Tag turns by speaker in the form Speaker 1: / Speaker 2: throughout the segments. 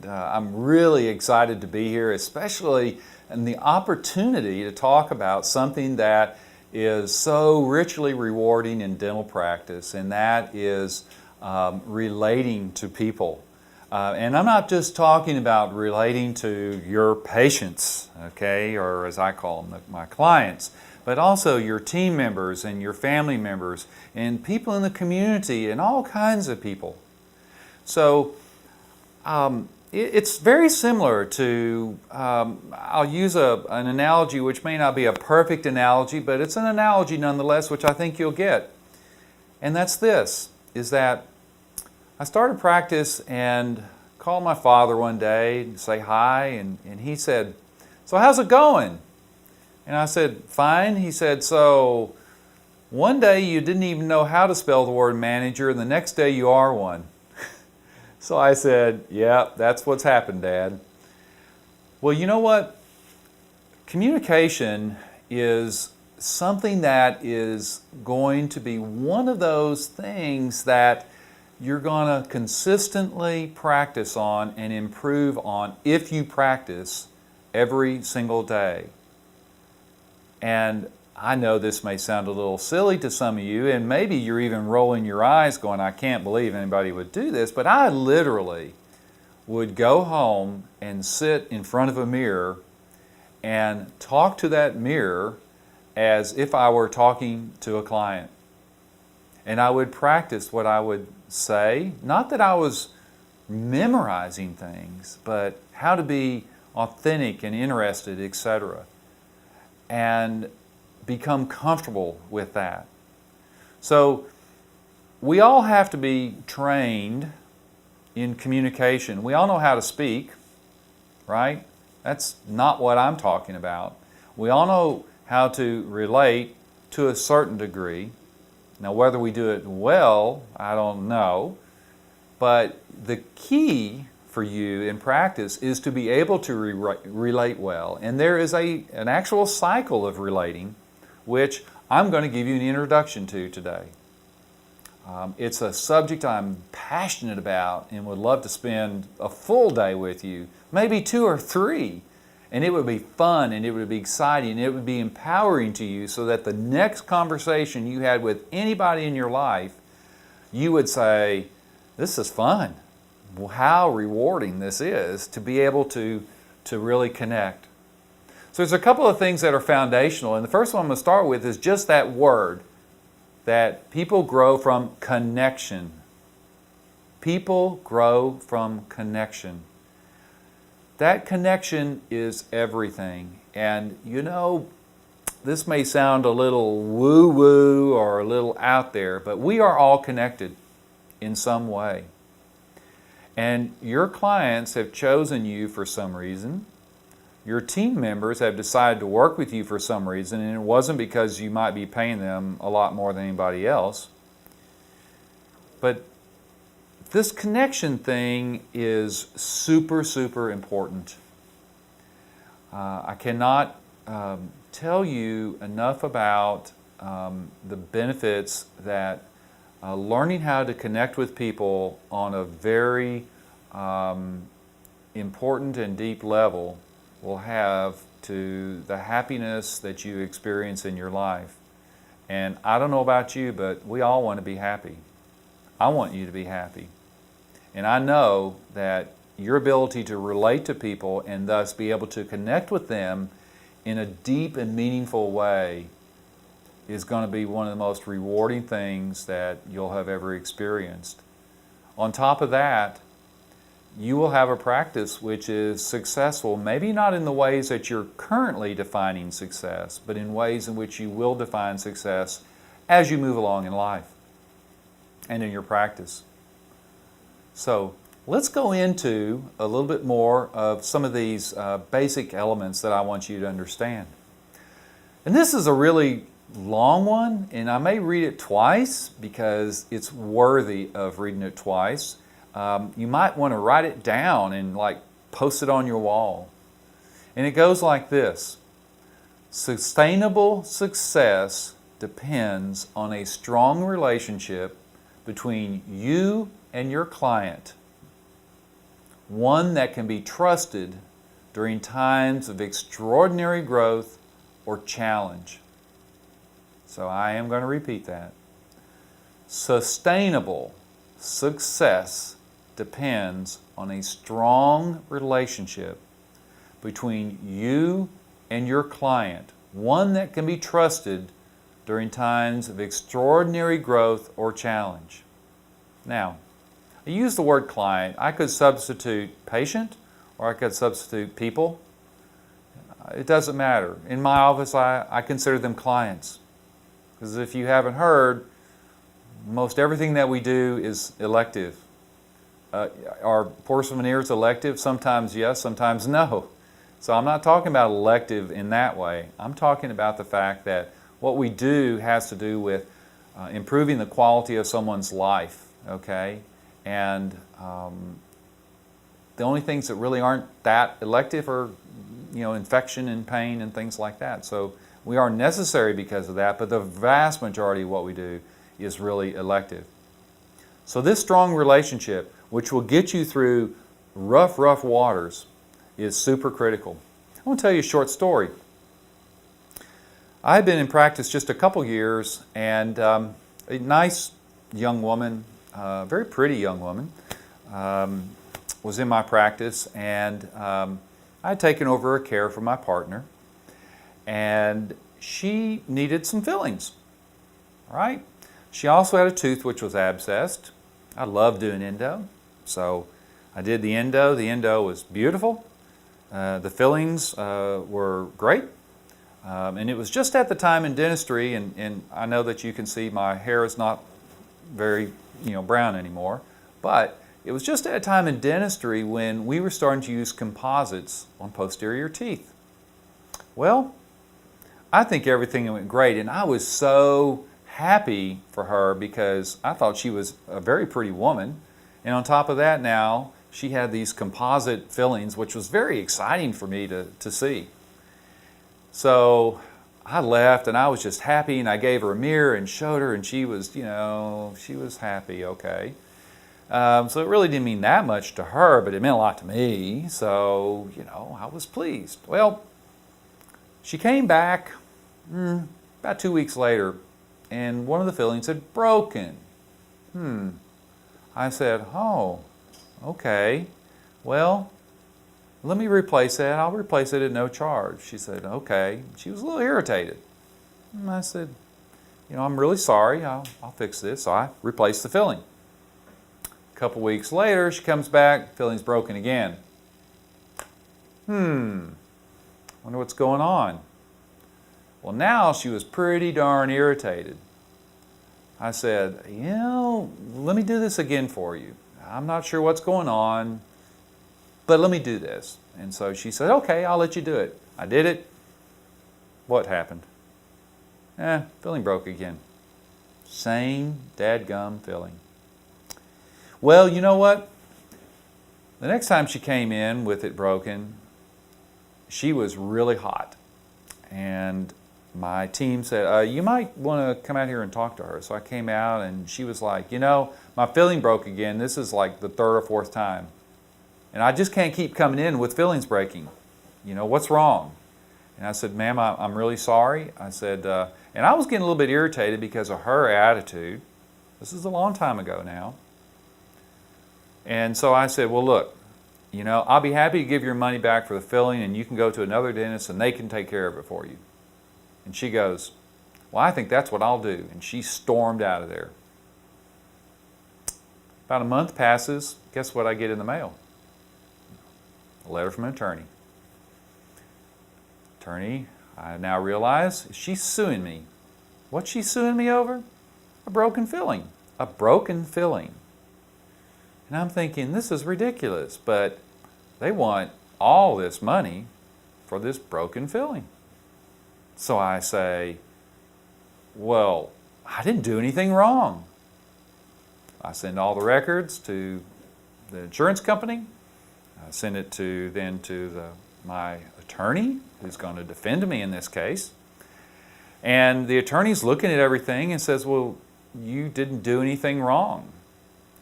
Speaker 1: I'm really excited to be here, especially in the opportunity to talk about something that is so richly rewarding in dental practice, and that is relating to people. And I'm not just talking about relating to your patients, okay, or as I call them, my clients, but also your team members and your family members and people in the community and all kinds of people. So it's very similar to, I'll use an analogy which may not be a perfect analogy, but it's an analogy nonetheless, which I think you'll get. And that's this, is that I started practice and called my father one day to say hi, and he said, "So how's it going?" And I said, "Fine." He said, "So one day you didn't even know how to spell the word manager, and the next day you are one." So I said, "Yeah, that's what's happened, Dad." Well, you know what? Communication is something that is going to be one of those things that you're going to consistently practice on and improve on if you practice every single day. And I know this may sound a little silly to some of you, and maybe you're even rolling your eyes going, "I can't believe anybody would do this," but I literally would go home and sit in front of a mirror and talk to that mirror as if I were talking to a client. And I would practice what I would say, not that I was memorizing things, but how to be authentic and interested, etc., and become comfortable with that. So we all have to be trained in communication. We all know how to speak, right? That's not what I'm talking about. We all know how to relate to a certain degree. Now, whether we do it well, I don't know. But the key for you in practice is to be able to relate well. And there is an actual cycle of relating, which I'm going to give you an introduction to today. It's a subject I'm passionate about and would love to spend a full day with you, maybe 2 or 3. And it would be fun, and it would be exciting, and it would be empowering to you, so that the next conversation you had with anybody in your life, you would say, "This is fun. Well, how rewarding this is to be able to really connect." So there's a couple of things that are foundational, and the first one I'm going to start with is just that word, that people grow from connection. People grow from connection. That connection is everything. And you know, this may sound a little woo-woo or a little out there, but we are all connected in some way. And your clients have chosen you for some reason. Your team members have decided to work with you for some reason, and it wasn't because you might be paying them a lot more than anybody else. But this connection thing is super, super important. I cannot tell you enough about the benefits that learning how to connect with people on a very important and deep level will have to the happiness that you experience in your life. And I don't know about you, but we all want to be happy. I want you to be happy. And I know that your ability to relate to people and thus be able to connect with them in a deep and meaningful way is going to be one of the most rewarding things that you'll have ever experienced. On top of that, you will have a practice which is successful, maybe not in the ways that you're currently defining success, but in ways in which you will define success as you move along in life and in your practice. So let's go into a little bit more of some of these basic elements that I want you to understand. And this is a really long one, and I may read it twice because it's worthy of reading it twice. You might want to write it down and post it on your wall. And it goes like this: sustainable success depends on a strong relationship between you and your client. one that can be trusted during times of extraordinary growth or challenge. So I am going to repeat that. Sustainable success depends on a strong relationship between you and your client, one that can be trusted during times of extraordinary growth or challenge. Now, I use the word client. I could substitute patient, or I could substitute people. It doesn't matter. In my office, I consider them clients. Because if you haven't heard, most everything that we do is elective. Are porcelain veneers elective? Sometimes yes, sometimes no. So I'm not talking about elective in that way. I'm talking about the fact that what we do has to do with improving the quality of someone's life, okay? And the only things that really aren't that elective are, infection and pain and things like that. So we are necessary because of that, but the vast majority of what we do is really elective. So this strong relationship, which will get you through rough waters, is super critical. I want to tell you a short story. I've been in practice just a couple years, and a nice young woman, very pretty young woman, was in my practice, and I had taken over her care for my partner, and she needed some fillings, all right? She also had a tooth which was abscessed. I love doing endo, so I did the endo. The endo was beautiful. The fillings were great. And it was just at the time in dentistry, and I know that you can see my hair is not very brown anymore, but it was just at a time in dentistry when we were starting to use composites on posterior teeth. Well, I think everything went great, and I was so happy for her because I thought she was a very pretty woman, and on top of that now she had these composite fillings, which was very exciting for me to see. So I left and I was just happy, and I gave her a mirror and showed her, and she was, she was happy, okay. So it really didn't mean that much to her, but it meant a lot to me, so, I was pleased. Well, she came back about 2 weeks later, and one of the fillings had broken. I said, oh, okay, well, let me replace that. I'll replace it at no charge. She said, okay. She was a little irritated. And I said, I'm really sorry. I'll fix this. So I replaced the filling. A couple weeks later, she comes back, filling's broken again. Wonder what's going on. Well, now she was pretty darn irritated. I said, let me do this again for you. I'm not sure what's going on, but let me do this. And so she said, okay, I'll let you do it. I did it. What happened? Filling broke again. Same dadgum filling. Well, you know what? The next time she came in with it broken, she was really hot. And my team said, you might want to come out here and talk to her. So I came out, and she was like, my filling broke again. This is like the third or fourth time. And I just can't keep coming in with fillings breaking. What's wrong? And I said, ma'am, I'm really sorry. I said, and I was getting a little bit irritated because of her attitude. This is a long time ago now. And so I said, well, look, I'll be happy to give your money back for the filling, and you can go to another dentist and they can take care of it for you. And she goes, well, I think that's what I'll do. And she stormed out of there. About a month passes. Guess what I get in the mail? A letter from an attorney. Attorney, I now realize she's suing me. What's she suing me over? A broken filling. A broken filling. And I'm thinking, this is ridiculous, but they want all this money for this broken filling. So I say, well, I didn't do anything wrong. I send all the records to the insurance company. I send it to my attorney, who's going to defend me in this case. And the attorney's looking at everything and says, well, you didn't do anything wrong.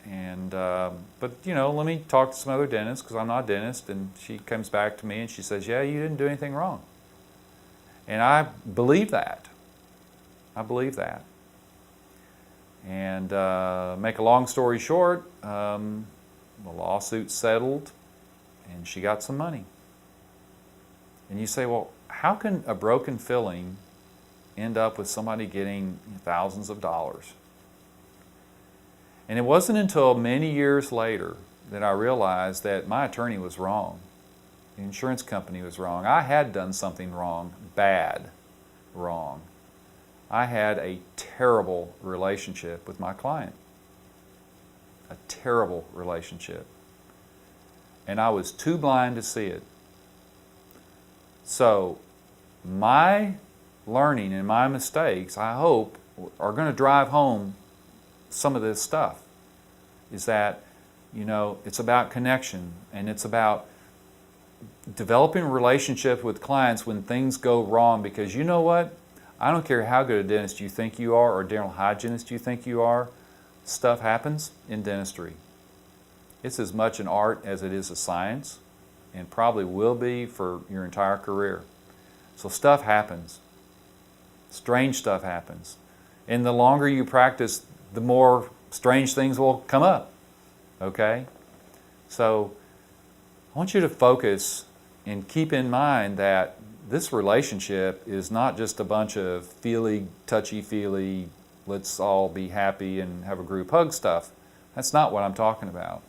Speaker 1: But let me talk to some other dentists because I'm not a dentist. And she comes back to me and she says, yeah, you didn't do anything wrong. And I believe that. I believe that. And make a long story short, the lawsuit settled and she got some money. And you say, well, how can a broken filling end up with somebody getting thousands of dollars? And it wasn't until many years later that I realized that my attorney was wrong. The insurance company was wrong. I had done something wrong, bad, wrong. I had a terrible relationship with my client. A terrible relationship. And I was too blind to see it. So my learning and my mistakes, I hope, are going to drive home some of this stuff. Is that, it's about connection, and it's about developing a relationship with clients when things go wrong, because you know what? I don't care how good a dentist you think you are or dental hygienist you think you are, stuff happens in dentistry. It's as much an art as it is a science, and probably will be for your entire career. So stuff happens. Strange stuff happens. And the longer you practice, the more strange things will come up. Okay? So I want you to focus and keep in mind that this relationship is not just a bunch of touchy-feely, let's all be happy and have a group hug stuff. That's not what I'm talking about.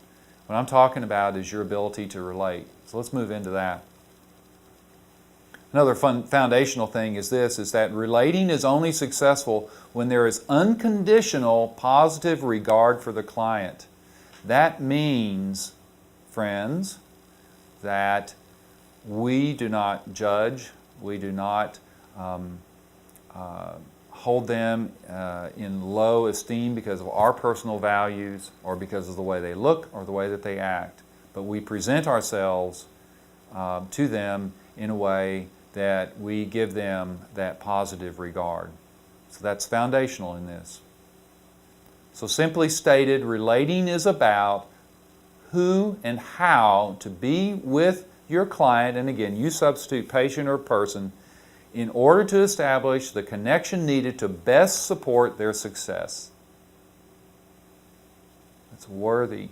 Speaker 1: What I'm talking about is your ability to relate. So let's move into that. Another foundational thing is that relating is only successful when there is unconditional positive regard for the client. That means, friends, that we do not judge, we do not hold them in low esteem because of our personal values or because of the way they look or the way that they act. But we present ourselves to them in a way that we give them that positive regard. So that's foundational in this. So simply stated, relating is about who and how to be with your client, and again, you substitute patient or person, in order to establish the connection needed to best support their success. That's worthy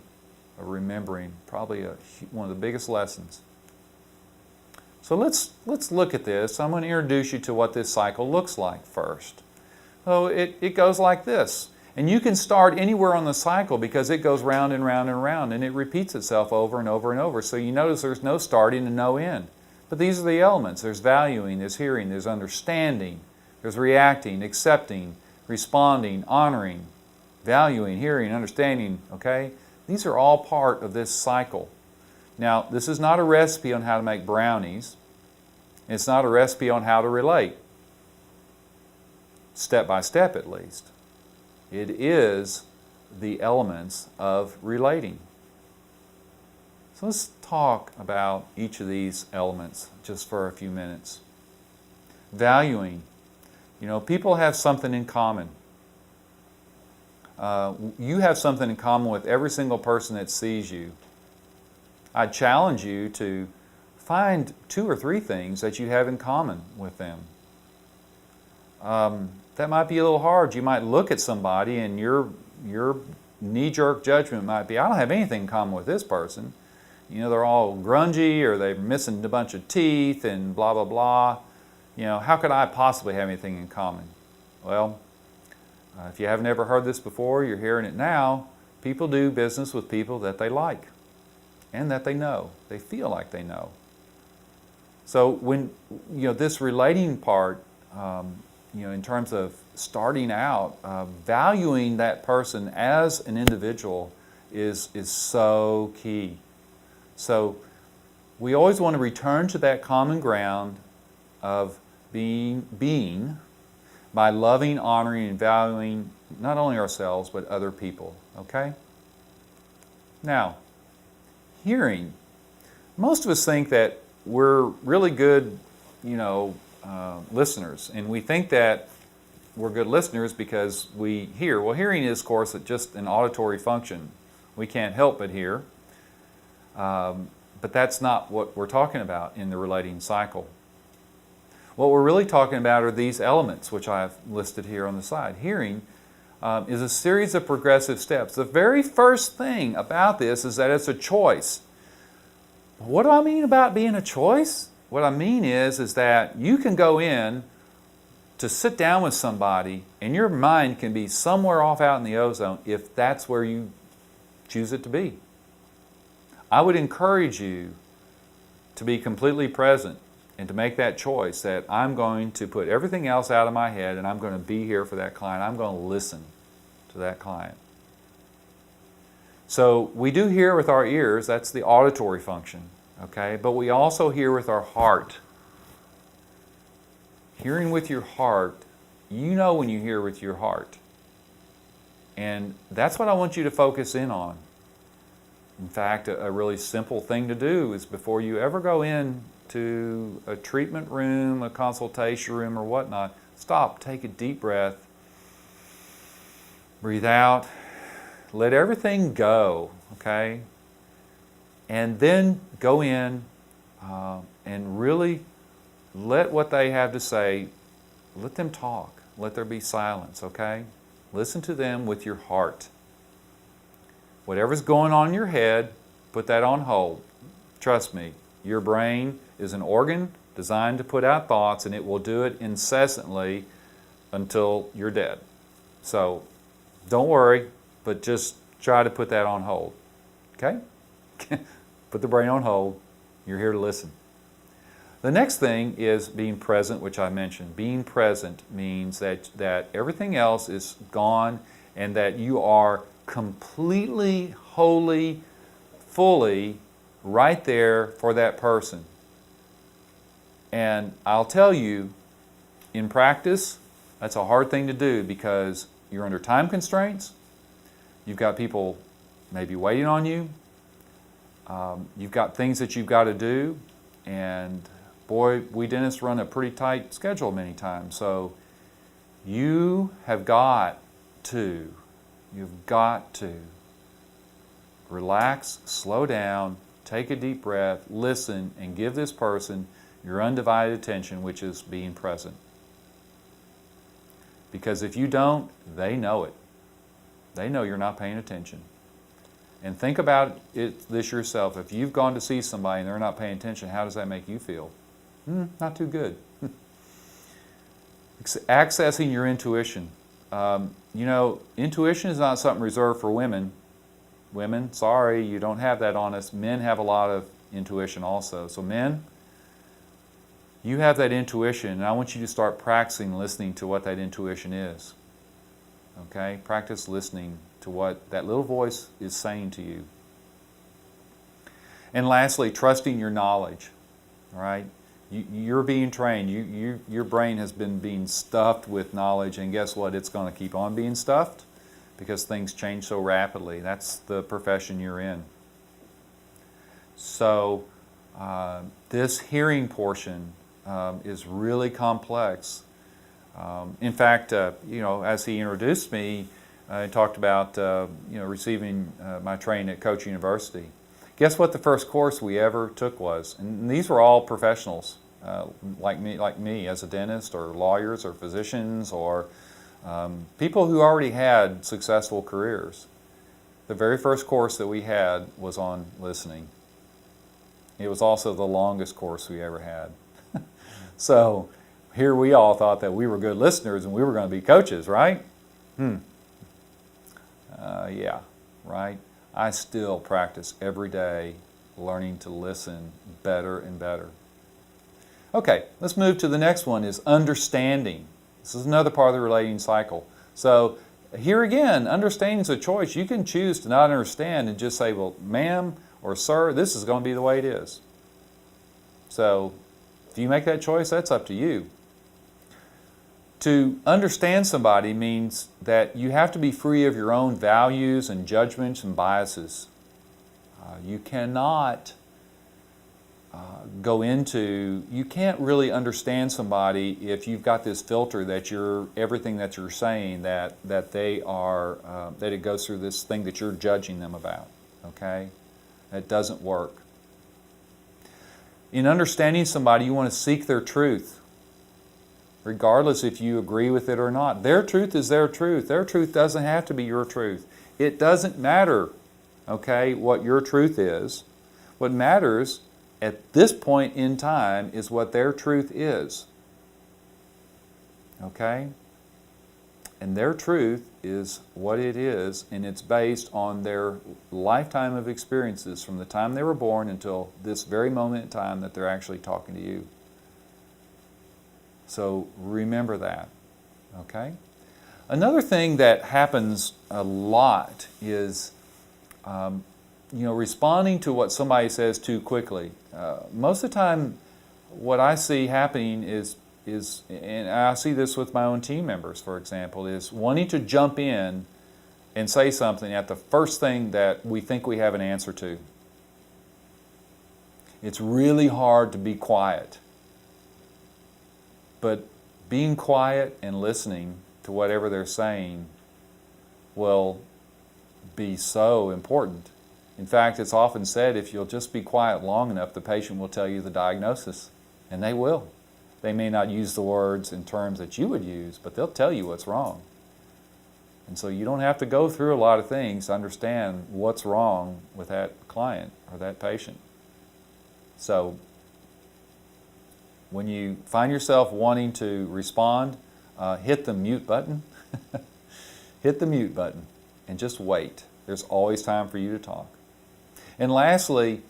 Speaker 1: of remembering, probably one of the biggest lessons. So let's look at this. I'm going to introduce you to what this cycle looks like first. So it goes like this. And you can start anywhere on the cycle because it goes round and round and round, and it repeats itself over and over and over. So you notice there's no starting and no end. But these are the elements. There's valuing, there's hearing, there's understanding, there's reacting, accepting, responding, honoring, valuing, hearing, understanding, okay? These are all part of this cycle. Now, this is not a recipe on how to make brownies. It's not a recipe on how to relate, step by step at least. It is the elements of relating. So let's talk about each of these elements just for a few minutes. Valuing. People have something in common. You have something in common with every single person that sees you. I challenge you to find 2 or 3 things that you have in common with them. That might be a little hard. You might look at somebody and your knee-jerk judgment might be, I don't have anything in common with this person. They're all grungy or they're missing a bunch of teeth and blah, blah, blah. How could I possibly have anything in common? Well, if you haven't ever heard this before, you're hearing it now. People do business with people that they like and that they know. They feel like they know. So when, this relating part, in terms of starting out, valuing that person as an individual is so key. So we always want to return to that common ground of being by loving, honoring, and valuing not only ourselves but other people. Okay? Now, hearing. Most of us think that we're really good, listeners, and we think that we're good listeners because we hear. Well, hearing is, of course, just an auditory function. We can't help but hear. But that's not what we're talking about in the relating cycle. What we're really talking about are these elements, which I've listed here on the side. Hearing is a series of progressive steps. The very first thing about this is that it's a choice. What do I mean about being a choice? What I mean is that you can go in to sit down with somebody and your mind can be somewhere off out in the ozone if that's where you choose it to be. I would encourage you to be completely present and to make that choice that I'm going to put everything else out of my head and I'm going to be here for that client. I'm going to listen to that client. So we do hear with our ears, that's the auditory function, okay? But we also hear with our heart. Hearing with your heart, you know when you hear with your heart. And that's what I want you to focus in on. In fact, a really simple thing to do is before you ever go in to a treatment room, a consultation room, or whatnot, stop, take a deep breath, breathe out, let everything go, okay? And then go in and really let what they have to say, let them talk. Let there be silence, okay? Listen to them with your heart. Whatever's going on in your head, put that on hold. Trust me, your brain is an organ designed to put out thoughts, and it will do it incessantly until you're dead. So don't worry, but just try to put that on hold. Okay? Put the brain on hold. You're here to listen. The next thing is being present, which I mentioned. Being present means that everything else is gone and that you are completely, wholly, fully right there for that person. And I'll tell you, in practice, that's a hard thing to do because you're under time constraints. You've got people maybe waiting on you. You've got things that you've got to do. And boy, we dentists run a pretty tight schedule many times. So you've got to relax, slow down, take a deep breath, listen, and give this person your undivided attention, which is being present. Because if you don't, they know it. They know you're not paying attention. And think about this yourself. If you've gone to see somebody and they're not paying attention, how does that make you feel? Not too good. Accessing your intuition. Intuition is not something reserved for women. Women, sorry, you don't have that on us. Men have a lot of intuition also. So men, you have that intuition, and I want you to start practicing listening to what that intuition is. Okay? Practice listening to what that little voice is saying to you. And lastly, trusting your knowledge. All right? You're being trained. Your brain has been being stuffed with knowledge, and guess what? It's going to keep on being stuffed because things change so rapidly. That's the profession you're in. So this hearing portion is really complex. In fact, as he introduced me, he talked about receiving my training at Coach University. Guess what the first course we ever took was? And these were all professionals, like me as a dentist, or lawyers, or physicians, or people who already had successful careers. The very first course that we had was on listening. It was also the longest course we ever had. So here we all thought that we were good listeners and we were going to be coaches, right? Yeah, right? I still practice every day learning to listen better and better. Okay, let's move to the next one, is understanding. This is another part of the relating cycle. So here again, understanding is a choice. You can choose to not understand and just say, well, ma'am or sir, this is going to be the way it is. So if you make that choice, that's up to you. To understand somebody means that you have to be free of your own values and judgments and biases. You cannot go into, you can't really understand somebody if you've got this filter that everything that you're saying, that they are, that it goes through this thing that you're judging them about, okay? It doesn't work. In understanding somebody, you want to seek their truth, regardless if you agree with it or not. Their truth is their truth. Their truth doesn't have to be your truth. It doesn't matter, okay, what your truth is. What matters at this point in time is what their truth is. Okay? And their truth is what it is, and it's based on their lifetime of experiences from the time they were born until this very moment in time that they're actually talking to you. So remember that. Okay? Another thing that happens a lot is responding to what somebody says too quickly. Most of the time, what I see happening is, and I see this with my own team members, for example, is wanting to jump in and say something at the first thing that we think we have an answer to. It's really hard to be quiet. But being quiet and listening to whatever they're saying will be so important. In fact, it's often said if you'll just be quiet long enough, the patient will tell you the diagnosis. And they will. They may not use the words in terms that you would use, but they'll tell you what's wrong. And so you don't have to go through a lot of things to understand what's wrong with that client or that patient. So when you find yourself wanting to respond, hit the mute button. Hit the mute button and just wait. There's always time for you to talk. And lastly,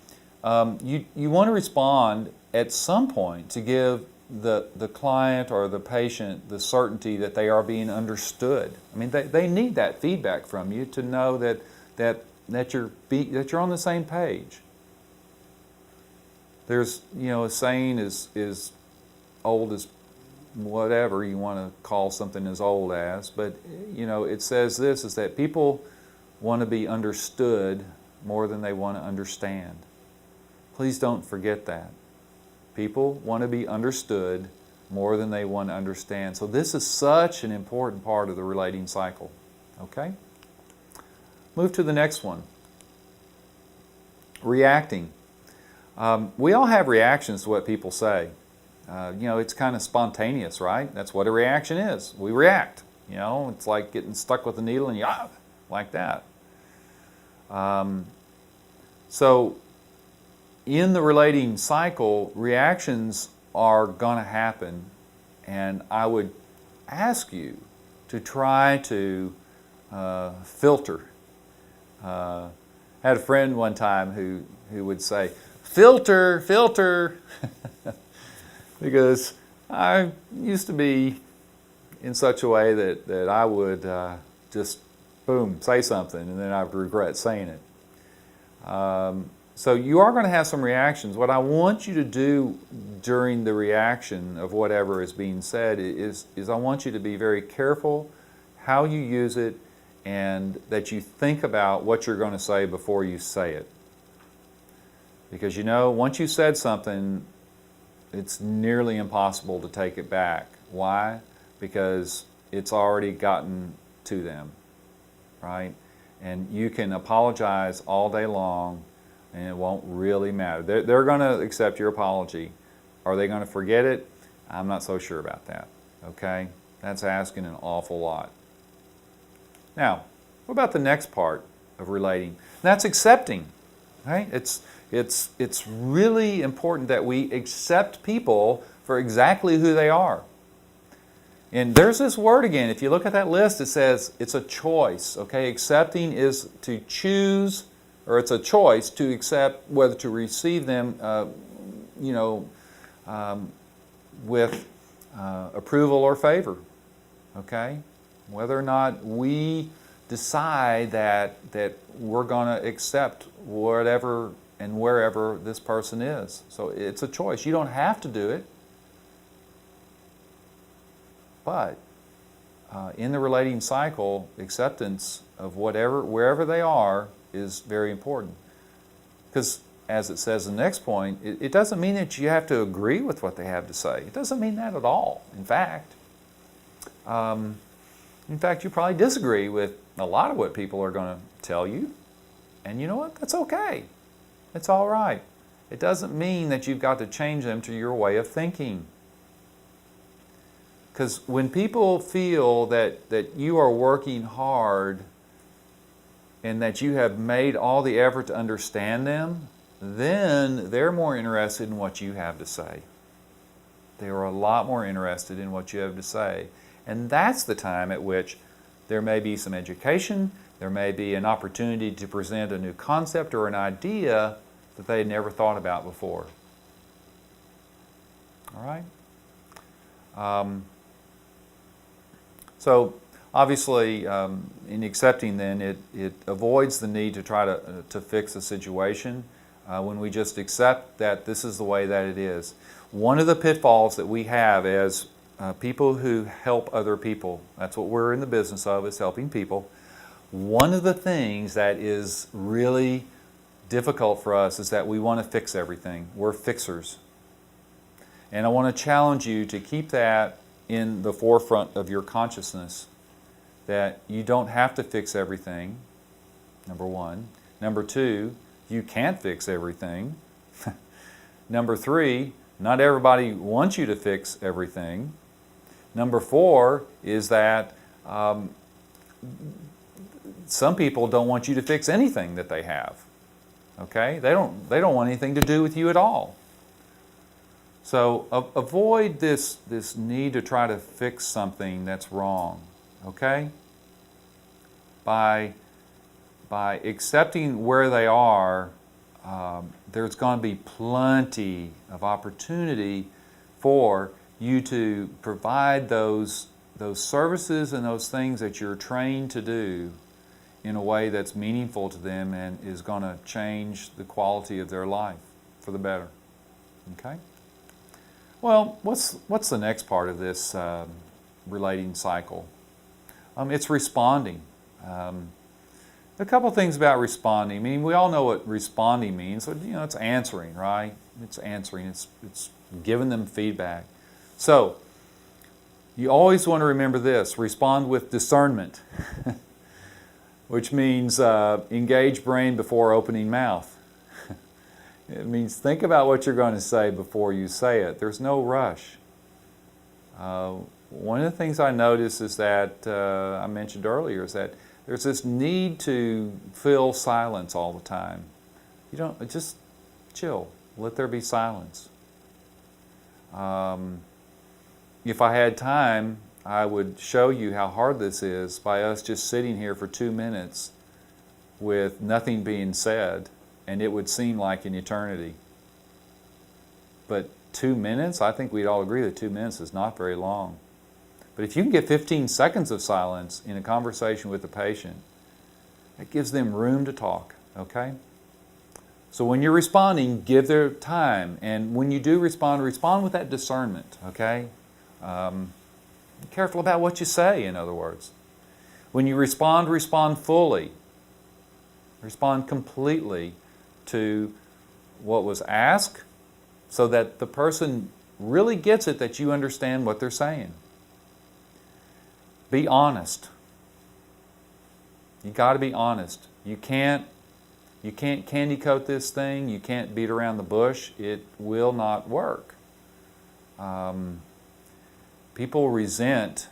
Speaker 1: you want to respond at some point to give the client or the patient the certainty that they are being understood. I mean, they need that feedback from you to know that you're on the same page. There's, a saying is old as whatever you want to call something as old as, but it says this, is that people want to be understood more than they want to understand. Please don't forget that. People want to be understood more than they want to understand. So this is such an important part of the relating cycle. Okay? Move to the next one. Reacting. We all have reactions to what people say. It's kind of spontaneous, right? That's what a reaction is. We react. It's like getting stuck with a needle and you like that. So in the relating cycle, reactions are going to happen, and I would ask you to try to filter. I had a friend one time who would say, filter, filter, because I used to be in such a way that I would just, boom, say something, and then I would regret saying it. So you are going to have some reactions. What I want you to do during the reaction of whatever is being said is I want you to be very careful how you use it, and that you think about what you're going to say before you say it. Because once you said something, it's nearly impossible to take it back. Why? Because it's already gotten to them, right? And you can apologize all day long, and it won't really matter. They're going to accept your apology. Are they going to forget it? I'm not so sure about that, okay? That's asking an awful lot. Now, what about the next part of relating? That's accepting, right? It's really important that we accept people for exactly who they are. And there's this word again. If you look at that list, it says it's a choice. Okay, accepting is to choose, or it's a choice to accept whether to receive them, with approval or favor. Okay, whether or not we decide that we're going to accept whatever and wherever this person is. So it's a choice. You don't have to do it. But in the relating cycle, acceptance of wherever they are is very important. Because as it says in the next point, it doesn't mean that you have to agree with what they have to say. It doesn't mean that at all. In fact, you probably disagree with a lot of what people are going to tell you. And you know what? That's okay. It's all right. It doesn't mean that you've got to change them to your way of thinking. Because when people feel that you are working hard and that you have made all the effort to understand them, then they're more interested in what you have to say. They are a lot more interested in what you have to say. And that's the time at which there may be some education, there may be an opportunity to present a new concept or an idea that they had never thought about before. All right? So obviously, in accepting then, it avoids the need to try to fix a situation when we just accept that this is the way that it is. One of the pitfalls that we have as people who help other people, that's what we're in the business of, is helping people. One of the things that is really difficult for us is that we want to fix everything. We're fixers. And I want to challenge you to keep that in the forefront of your consciousness, that you don't have to fix everything, number one. Number two, you can't fix everything. Number three, not everybody wants you to fix everything. Number four is that some people don't want you to fix anything that they have. Okay? They don't want anything to do with you at all. So avoid this need to try to fix something that's wrong. Okay? By accepting where they are, there's going to be plenty of opportunity for you to provide those services and those things that you're trained to do in a way that's meaningful to them and is going to change the quality of their life for the better. Okay? Well, what's the next part of this relating cycle? It's responding. A couple things about responding. I mean, we all know what responding means. So, it's answering, right? It's answering. It's giving them feedback. So, you always want to remember this. Respond with discernment, which means engage brain before opening mouth. It means think about what you're going to say before you say it. There's no rush. One of the things I notice is that, I mentioned earlier, is that there's this need to fill silence all the time. You don't, just chill. Let there be silence. If I had time, I would show you how hard this is by us just sitting here for 2 minutes with nothing being said, and it would seem like an eternity. But 2 minutes, I think we'd all agree that 2 minutes is not very long. But if you can get 15 seconds of silence in a conversation with a patient, it gives them room to talk, okay? So when you're responding, give their time. And when you do respond with that discernment, okay? Be careful about what you say, in other words. When you respond fully. Respond completely to what was asked so that the person really gets it, that you understand what they're saying. Be honest. You got to be honest. You can't candy coat this thing. You can't beat around the bush. It will not work. People resent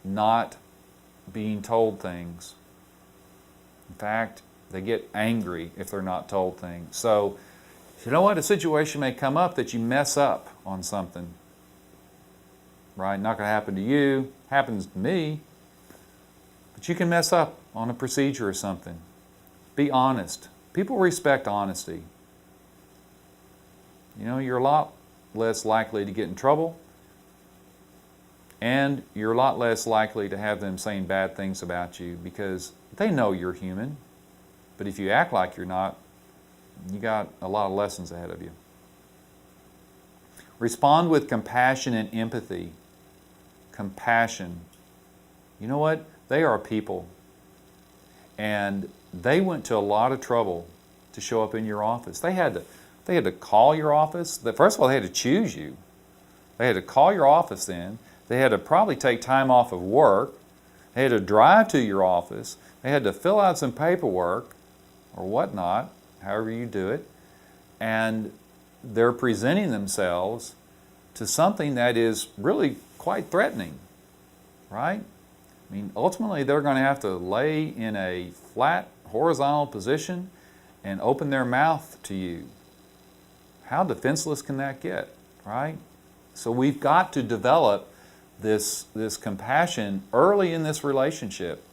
Speaker 1: not being told things. In fact, they get angry if they're not told things. So, you know what? A situation may come up that you mess up on something. Right? Not going to happen to you. Happens to me. But you can mess up on a procedure or something. Be honest. People respect honesty. You're a lot less likely to get in trouble. And you're a lot less likely to have them saying bad things about you because they know you're human. But if you act like you're not, you got a lot of lessons ahead of you. Respond with compassion and empathy. Compassion. You know what? They are people. And they went to a lot of trouble to show up in your office. They had to call your office. First of all, they had to choose you. They had to call your office in. They had to probably take time off of work. They had to drive to your office. They had to fill out some paperwork or whatnot, however you do it. And they're presenting themselves to something that is really quite threatening, right? I mean, ultimately, they're going to have to lay in a flat, horizontal position and open their mouth to you. How defenseless can that get, right? So we've got to develop this compassion early in this relationship,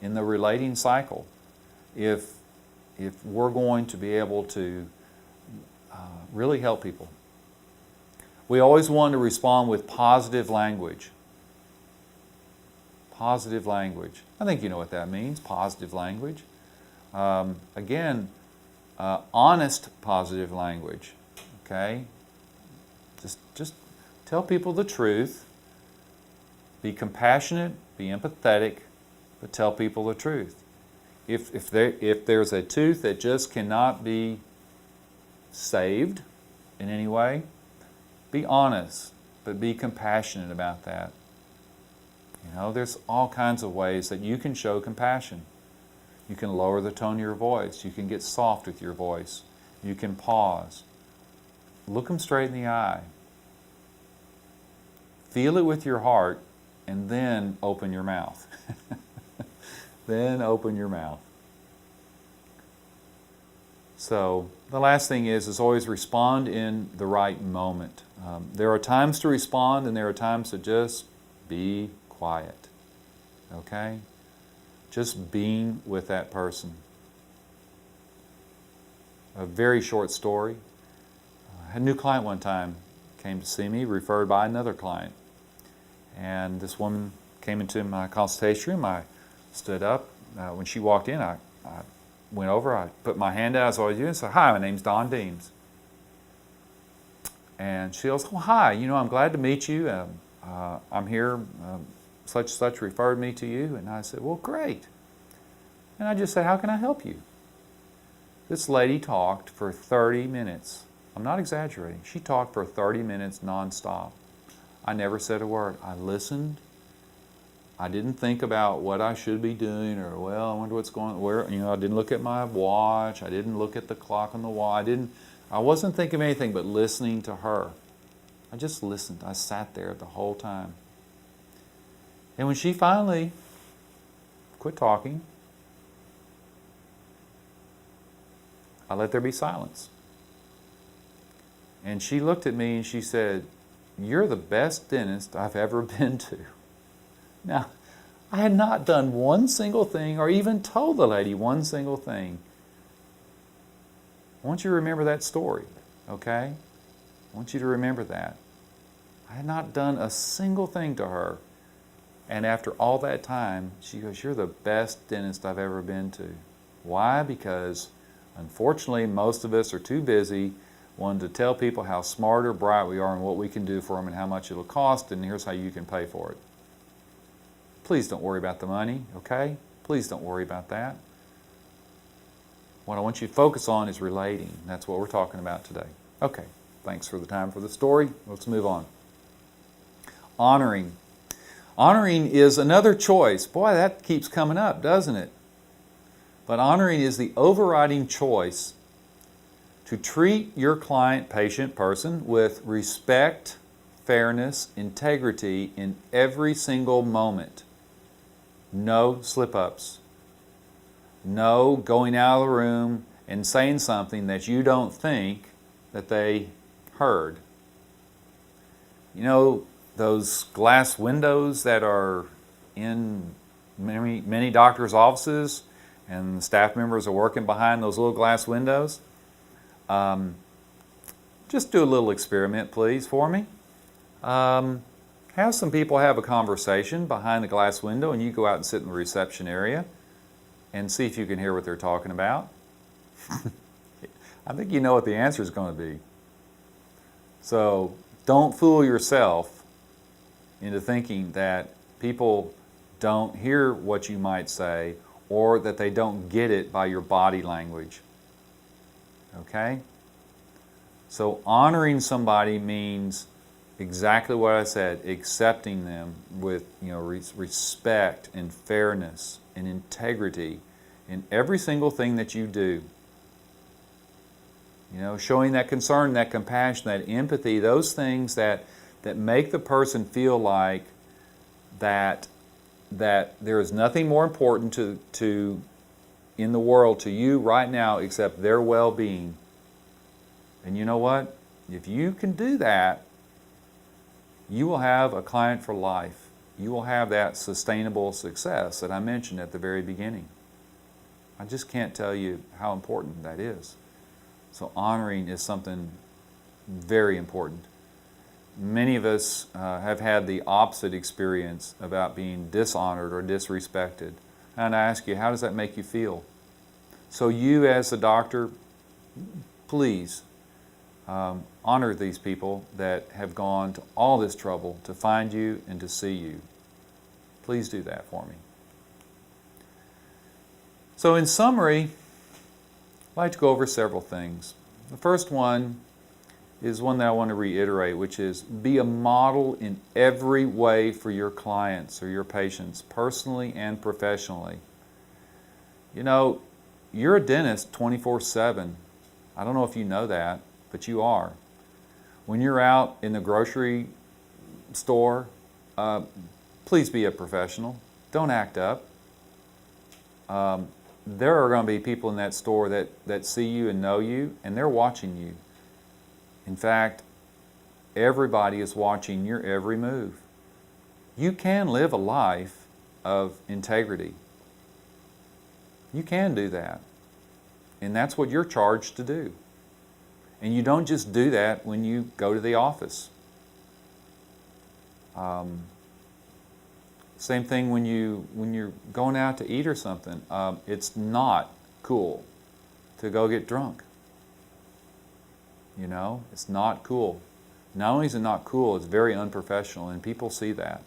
Speaker 1: in the relating cycle, if we're going to be able to really help people. We always want to respond with positive language. Positive language. I think you know what that means, positive language. Again, honest positive language, okay? Just tell people the truth. Be compassionate, be empathetic, but tell people the truth. If there's a tooth that just cannot be saved in any way, be honest, but be compassionate about that. You know, there's all kinds of ways that you can show compassion. You can lower the tone of your voice. You can get soft with your voice. You can pause. Look them straight in the eye. Feel it with your heart, and then open your mouth. Then open your mouth. So the last thing is always respond in the right moment. There are times to respond, and there are times to just be quiet. Okay? Just being with that person. A very short story. I had a new client one time, came to see me, referred by another client. And this woman came into my consultation room. I stood up. When she walked in, I went over, I put my hand out as I always do and said, "Hi, my name's Don Deems." And she goes, "Oh, hi, I'm glad to meet you. I'm here, such and such referred me to you." And I said, "Well, great." And I just said, "How can I help you?" This lady talked for 30 minutes. I'm not exaggerating. She talked for 30 minutes nonstop. I never said a word. I listened. I didn't think about what I should be doing, or, well, I wonder what's going on. Where, I didn't look at my watch. I didn't look at the clock on the wall. I wasn't thinking of anything but listening to her. I just listened. I sat there the whole time. And when she finally quit talking, I let there be silence. And she looked at me and she said, "You're the best dentist I've ever been to." Now, I had not done one single thing or even told the lady one single thing. I want you to remember that story, okay? I want you to remember that. I had not done a single thing to her. And after all that time, she goes, "You're the best dentist I've ever been to." Why? Because unfortunately, most of us are too busy wanting to tell people how smart or bright we are and what we can do for them and how much it'll cost, and here's how you can pay for it. Please don't worry about the money, okay? Please don't worry about that. What I want you to focus on is relating. That's what we're talking about today. Okay, thanks for the time for the story. Let's move on. Honoring. Honoring is another choice. Boy, that keeps coming up, doesn't it? But honoring is the overriding choice to treat your client, patient, person with respect, fairness, integrity in every single moment. No slip-ups. No going out of the room and saying something that you don't think that they heard. Those glass windows that are in many doctors' offices, and the staff members are working behind those little glass windows? Just do a little experiment, please, for me. Have some people have a conversation behind the glass window, and you go out and sit in the reception area and see if you can hear what they're talking about. I think you know what the answer is going to be. So don't fool yourself into thinking that people don't hear what you might say or that they don't get it by your body language. Okay? So honoring somebody means exactly what I said, accepting them with respect and fairness and integrity in every single thing that you do. Showing that concern, that compassion, that empathy, those things that make the person feel like that there is nothing more important to in the world to you right now except their well-being. And you know what? If you can do that, you will have a client for life. You will have that sustainable success that I mentioned at the very beginning. I just can't tell you how important that is. So honoring is something very important. Many of us have had the opposite experience about being dishonored or disrespected. And I ask you, how does that make you feel? So you as a doctor, please honor these people that have gone to all this trouble to find you and to see you. Please do that for me. So in summary, I'd like to go over several things. The first one is one that I want to reiterate, which is be a model in every way for your clients or your patients, personally and professionally. You're a dentist 24/7. I don't know if you know that, but you are. When you're out in the grocery store, please be a professional. Don't act up. There are going to be people in that store that see you and know you, and they're watching you. In fact, everybody is watching your every move. You can live a life of integrity. You can do that. And that's what you're charged to do. And you don't just do that when you go to the office. Same thing when you're going out to eat or something. It's not cool to go get drunk. It's not cool. Not only is it not cool, it's very unprofessional, and people see that.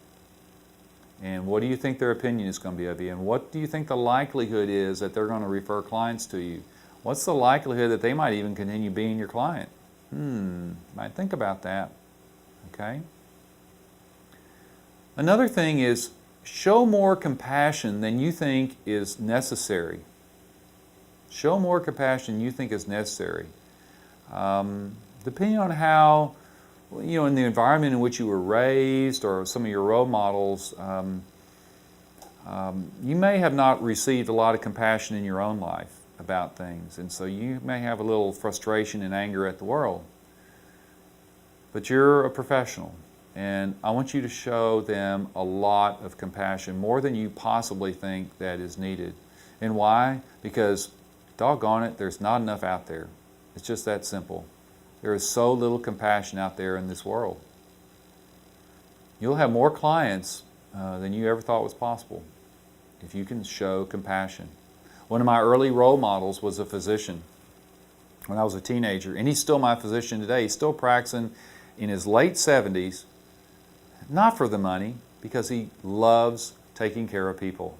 Speaker 1: And what do you think their opinion is going to be of you? And what do you think the likelihood is that they're going to refer clients to you? What's the likelihood that they might even continue being your client? Might think about that. Okay? Another thing is show more compassion than you think is necessary. Show more compassion than you think is necessary. Depending on how, in the environment in which you were raised or some of your role models, you may have not received a lot of compassion in your own life about things. And so you may have a little frustration and anger at the world. But you're a professional. And I want you to show them a lot of compassion, more than you possibly think that is needed. And why? Because, doggone it, there's not enough out there. It's just that simple. There is so little compassion out there in this world. You'll have more clients than you ever thought was possible if you can show compassion. One of my early role models was a physician when I was a teenager, and he's still my physician today. He's still practicing in his late 70s, not for the money, because he loves taking care of people.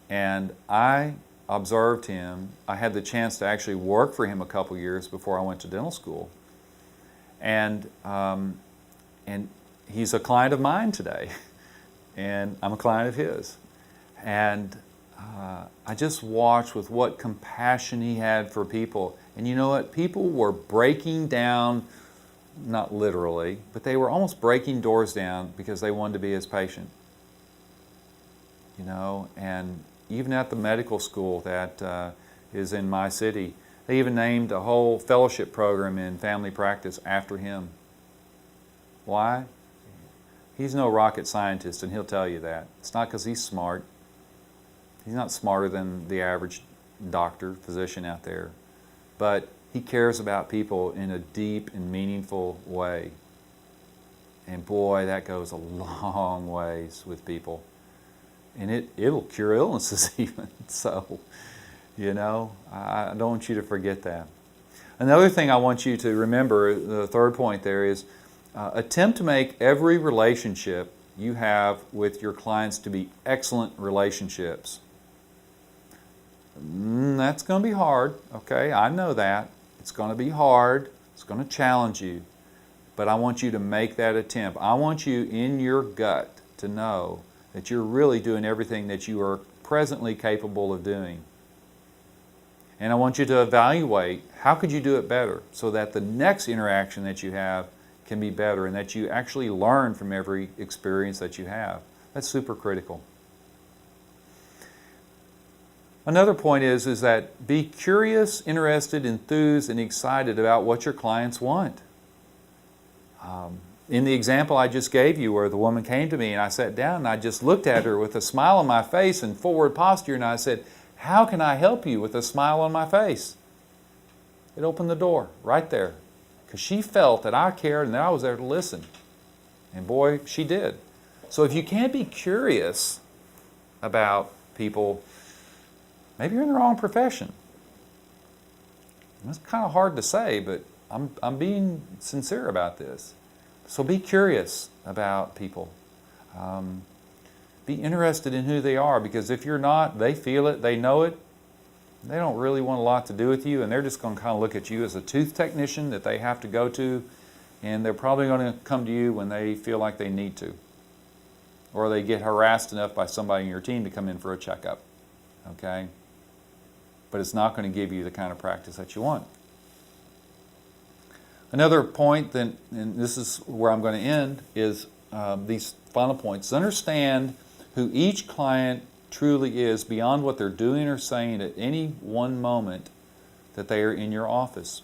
Speaker 1: And I observed him. I had the chance to actually work for him a couple years before I went to dental school. And he's a client of mine today, and I'm a client of his. And I just watched with what compassion he had for people. And you know what? People were breaking down, not literally, but they were almost breaking doors down because they wanted to be his patient. And even at the medical school that is in my city, they even named a whole fellowship program in family practice after him. Why? He's no rocket scientist, and he'll tell you that. It's not because he's smart. He's not smarter than the average doctor, physician out there. But he cares about people in a deep and meaningful way. And boy, that goes a long ways with people. And it'll cure illnesses even. So, I don't want you to forget that. Another thing I want you to remember, the third point there is, attempt to make every relationship you have with your clients to be excellent relationships. That's going to be hard, okay? I know that. It's going to be hard. It's going to challenge you. But I want you to make that attempt. I want you in your gut to know that you're really doing everything that you are presently capable of doing. And I want you to evaluate how could you do it better so that the next interaction that you have can be better and that you actually learn from every experience that you have. That's super critical. Another point is that be curious, interested, enthused, and excited about what your clients want. In the example I just gave you where the woman came to me and I sat down and I just looked at her with a smile on my face and forward posture and I said, "How can I help you?" with a smile on my face. It opened the door right there because she felt that I cared and that I was there to listen. And boy, she did. So if you can't be curious about people, maybe you're in the wrong profession. That's kind of hard to say, but I'm being sincere about this. So be curious about people. Be interested in who they are, because if you're not, they feel it, they know it, they don't really want a lot to do with you, and they're just going to kind of look at you as a tooth technician that they have to go to, and they're probably going to come to you when they feel like they need to, or they get harassed enough by somebody in your team to come in for a checkup. Okay? But it's not going to give you the kind of practice that you want. Another point, and this is where I'm going to end, is these final points. Understand who each client truly is beyond what they're doing or saying at any one moment that they are in your office.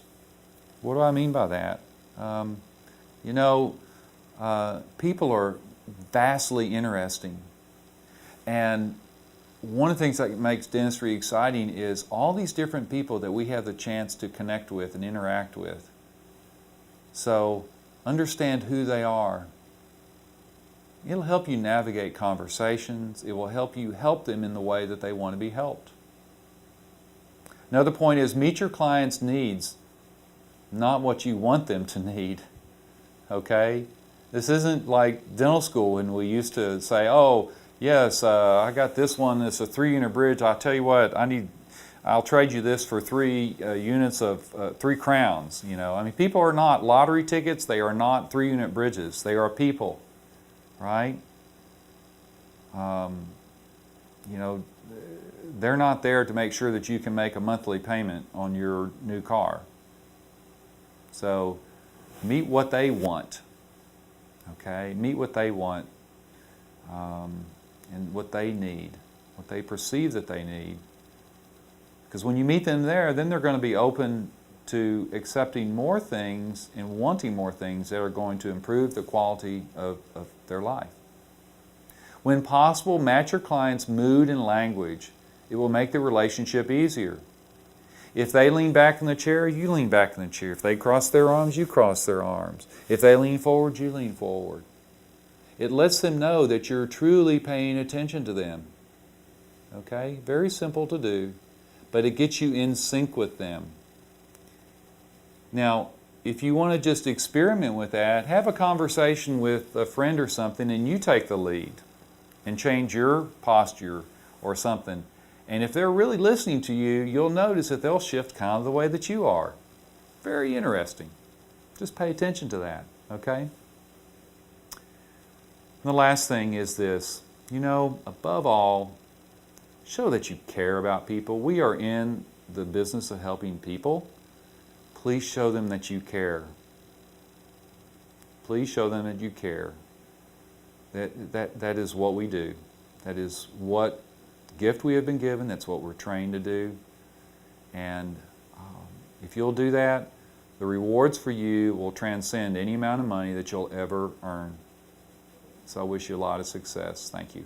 Speaker 1: What do I mean by that? People are vastly interesting. And one of the things that makes dentistry exciting is all these different people that we have the chance to connect with and interact with. So understand who they are. It'll help you navigate conversations. It will help you help them in the way that they want to be helped. Another point is meet your clients' needs, not what you want them to need. Okay? This isn't like dental school when we used to say, "Oh, yes, I got this one. It's a 3-unit bridge. I'll tell you what, I'll trade you this for 3 units of 3 crowns." You know, I mean, people are not lottery tickets. They are not 3-unit bridges. They are people, right? They're not there to make sure that you can make a monthly payment on your new car. So, meet what they want. Okay, meet what they want and what they need, what they perceive that they need. Because when you meet them there, then they're going to be open to accepting more things and wanting more things that are going to improve the quality of their life. When possible, match your client's mood and language. It will make the relationship easier. If they lean back in the chair, you lean back in the chair. If they cross their arms, you cross their arms. If they lean forward, you lean forward. It lets them know that you're truly paying attention to them. Okay? Very simple to do, but it gets you in sync with them. Now, if you want to just experiment with that, have a conversation with a friend or something and you take the lead and change your posture or something. And if they're really listening to you, you'll notice that they'll shift kind of the way that you are. Very interesting. Just pay attention to that, okay? And the last thing is this. Above all, show that you care about people. We are in the business of helping people. Please show them that you care. Please show them that you care. That is what we do. That is what gift we have been given. That's what we're trained to do. And if you'll do that, the rewards for you will transcend any amount of money that you'll ever earn. So I wish you a lot of success. Thank you.